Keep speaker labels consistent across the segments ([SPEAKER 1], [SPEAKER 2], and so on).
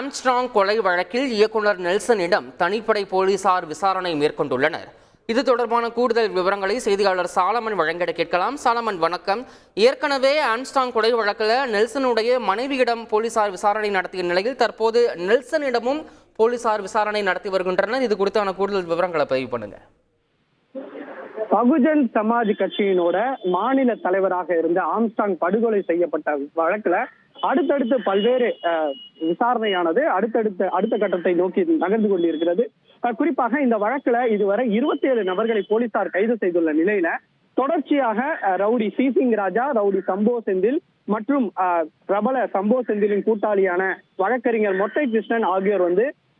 [SPEAKER 1] Armstrong கொலை வழக்கில் இயக்குனர் நெல்சனிடம் தனிப்படை போலீசார் விசாரணை மேற்கொண்டுள்ளனர். இது தொடர்பான கூடுதல் விவரங்களை செய்தியாளர் சாலமன் வழங்கிட கேட்கலாம். சாலமன், வணக்கம். ஏற்கனவே ஆம்ஸ்ட்ராங் கொலை வழக்கில் நெல்சனுடைய மனைவியிடம் போலீசார் விசாரணை நடத்திய நிலையில் தற்போது நெல்சனிடமும் போலீசார் விசாரணை நடத்தி வருகின்றனர். இது குறித்தான கூடுதல் விவரங்களை பதிவு பண்ணுங்க.
[SPEAKER 2] பகுஜன் சமாஜ் கட்சியினோட மாநில தலைவராக இருந்த ஆம்ஸ்ட்ராங் படுகொலை செய்யப்பட்ட வழக்குல அடுத்தடுத்து பல்வேறு விசாரணையானது அடுத்த கட்டத்தை நோக்கி நகர்ந்து கொண்டிருக்கிறது. குறிப்பாக இந்த வழக்குல இதுவரை 27 நபர்களை போலீசார் கைது செய்துள்ள நிலையில தொடர்ச்சியாக ரவுடி சிசிங் ராஜா, ரவுடி சம்போ செந்தில் மற்றும் பிரபல சம்போ செந்திலின் கூட்டாளியான வழக்கறிஞர் மொட்டை கிருஷ்ணன் ஆகியோர்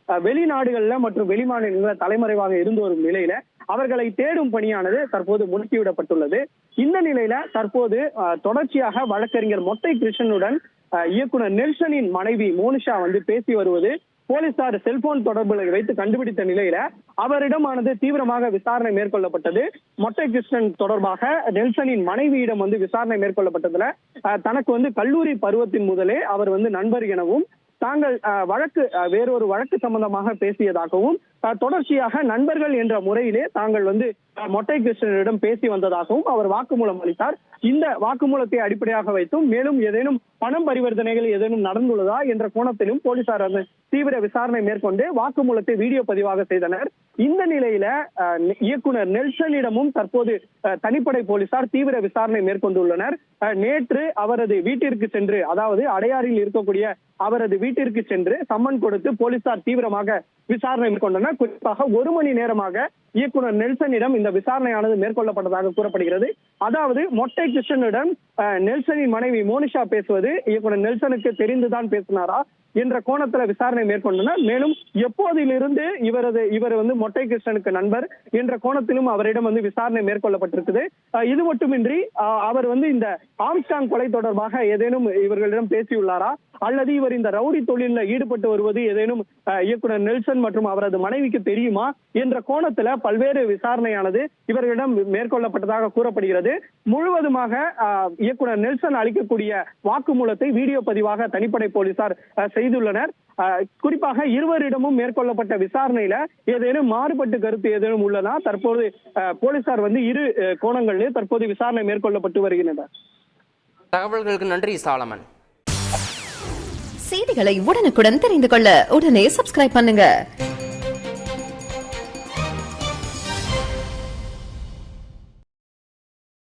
[SPEAKER 2] வெளிநாடுகள்ல மற்றும் வெளிமாநிலங்கள தலைமறைவாக இருந்து வரும் நிலையில அவர்களை தேடும் பணியானது தற்போது முடுக்கிவிடப்பட்டுள்ளது. இந்த நிலையில தற்போது தொடர்ச்சியாக வழக்கறிஞர் மொட்டை கிருஷ்ணனுடன் இயக்குனர் நெல்சனின் மனைவி மோனிஷா பேசி வருவது போலீசார் செல்போன் தொடர்புகளை வைத்து கண்டுபிடித்த நிலையில அவரிடமானது தீவிரமாக விசாரணை மேற்கொள்ளப்பட்டது. மொட்டை கிருஷ்ணன் தொடர்பாக நெல்சனின் மனைவியிடம் விசாரணை மேற்கொள்ளப்பட்டதுல தனக்கு கல்லூரி பருவத்தின் முதலே அவர் நண்பர் எனவும் தாங்கள் வேறொரு வழக்கு சம்பந்தமாக பேசியதாகவும் தொடர்ச்சியாக நண்பர்கள் என்ற முறையிலே தாங்கள் மொட்டை கிருஷ்ணனிடம் பேசி வந்ததாகவும் அவர் வாக்குமூலம் அளித்தார். இந்த வாக்குமூலத்தை அடிப்படையாக வைத்தும் மேலும் ஏதேனும் பணம் பரிவர்த்தனைகள் ஏதேனும் நடந்துள்ளதா என்ற கோணத்திலும் போலீசார் தீவிர விசாரணை மேற்கொண்டு வாக்குமூலத்தை வீடியோ பதிவாக செய்தனர். இந்த நிலையில இயக்குனர் நெல்சனிடமும் தற்போது தனிப்படை போலீசார் தீவிர விசாரணை மேற்கொண்டுள்ளனர். நேற்று அவரது வீட்டிற்கு சென்று, அதாவது அடையாறில் இருக்கக்கூடிய அவரது வீட்டிற்கு சென்று சம்மன் கொடுத்து போலீசார் தீவிரமாக விசாரணை மேற்கொண்டனர். குறிப்பாக 1 மணி நேரமாக இயக்குனர் நெல்சனிடம் இந்த விசாரணையானது மேற்கொள்ளப்பட்டதாக கூறப்படுகிறது. அதாவது மொட்டை கிருஷ்ணனிடம் நெல்சனின் மனைவி மோனிஷா பேசுவது இயக்குனர் நெல்சனுக்கு தெரிந்துதான் பேசினாரா என்ற கோணத்துல விசாரணை மேற்கொண்டனர். மேலும் எப்போதிலிருந்து இவர் மொட்டை கிருஷ்ணனுக்கு நண்பர் என்ற கோணத்திலும் அவரிடம் விசாரணை மேற்கொள்ளப்பட்டிருக்குது. இது மட்டுமின்றி அவர் இந்த ஆம்ஸ்ட்ராங் கொலை தொடர்பாக ஏதேனும் இவர்களிடம் பேசியுள்ளாரா அல்லது இவர் இந்த ரவுடி தொழிலில் ஈடுபட்டு வருவது ஏதேனும் இயக்குனர் நெல்சன் மற்றும் அவரது மனைவிக்கு தெரியுமா என்ற கோணத்துல பல்வேறு விசாரணையானது இவர்களிடம் மேற்கொள்ளப்பட்டதாக கூறப்படுகிறது. முழுவதுமாக இயக்குனர் நெல்சன் அளிக்கக்கூடிய வாக்குமூலத்தை வீடியோ பதிவாக தனிப்படை போலீசார் செய்துள்ளனர். குறிப்பாக இருவரிடமும் மேற்கொள்ளப்பட்ட விசாரணையில ஏதேனும் மாறுபட்டு கருத்து ஏதேனும் உள்ளதா தற்போது போலீசார் இரு கோணங்களிலே தற்போது விசாரணை மேற்கொள்ளப்பட்டு வருகின்றனர்.
[SPEAKER 1] தகவல்களுக்கு நன்றி சாலமன்.
[SPEAKER 3] செய்திகளை உடனுக்குடன் தெரிந்து கொள்ள உடனே சப்ஸ்கிரைப் பண்ணுங்க.